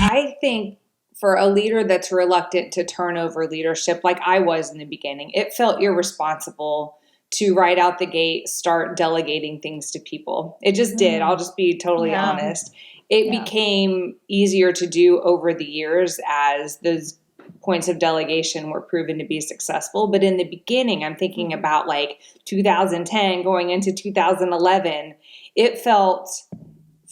I think for a leader that's reluctant to turn over leadership, like I was in the beginning, it felt irresponsible to right out the gate start delegating things to people. It just did. I'll just be totally honest. It became easier to do over the years as those points of delegation were proven to be successful. But in the beginning, I'm thinking about like 2010 going into 2011, it felt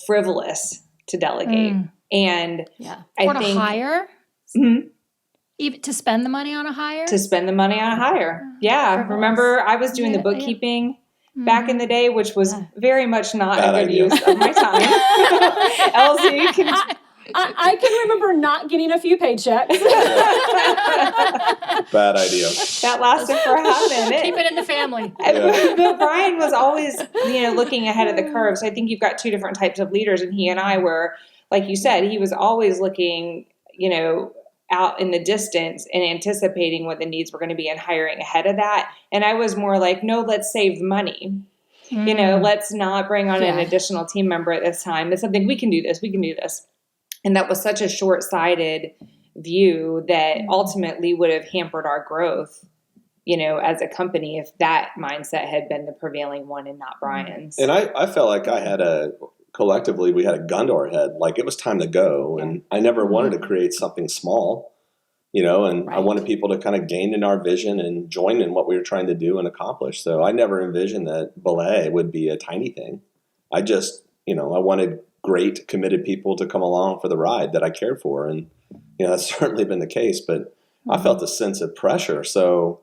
frivolous to delegate. And I think to hire, even to spend the money on a hire. To spend the money on a hire, Remember, I was doing the bookkeeping back in the day, which was very much not a good use of my time. Elsie, I can remember not getting a few paychecks. Bad idea. That lasted for a hot minute. Keep it in the family. But Brian was always, looking ahead of the curve. So I think you've got two different types of leaders, and he and I were, like you said, he was always looking, out in the distance and anticipating what the needs were going to be and hiring ahead of that. And I was more like, no, let's save money. Let's not bring on an additional team member at this time. It's something we can do this. And that was such a short-sighted view that ultimately would have hampered our growth, as a company if that mindset had been the prevailing one and not Brian's. And I felt like collectively, we had a gun to our head. Like it was time to go. And I never wanted to create something small, and I wanted people to kind of gain in our vision and join in what we were trying to do and accomplish. So I never envisioned that Belay would be a tiny thing. I just, I wanted great committed people to come along for the ride that I cared for. And, that's certainly been the case, but I felt a sense of pressure. So,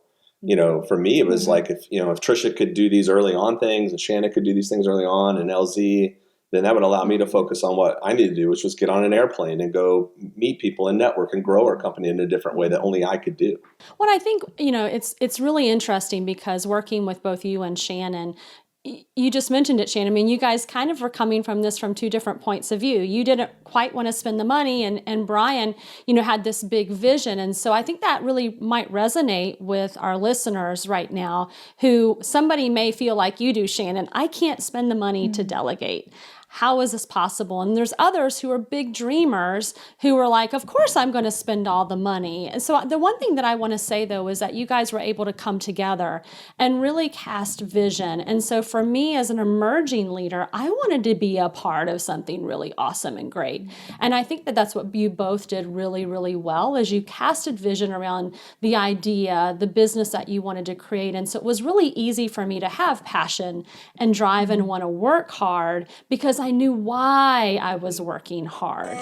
for me, it was like, if Tricia could do these early on things and Shannon could do these things early on and LZ, then that would allow me to focus on what I needed to do, which was get on an airplane and go meet people and network and grow our company in a different way that only I could do. Well, I think, it's really interesting because working with both you and Shannon, you just mentioned it, Shannon. I mean, you guys kind of were coming from this from two different points of view. You didn't quite want to spend the money, and Brian, had this big vision. And so I think that really might resonate with our listeners right now, who somebody may feel like you do, Shannon. I can't spend the money to delegate. How is this possible? And there's others who are big dreamers who are like, of course I'm going to spend all the money. And so the one thing that I want to say, though, is that you guys were able to come together and really cast vision. And so for me as an emerging leader, I wanted to be a part of something really awesome and great. And I think that that's what you both did really, really well, is you casted vision around the idea, the business that you wanted to create. And so it was really easy for me to have passion and drive and want to work hard because I knew why I was working hard.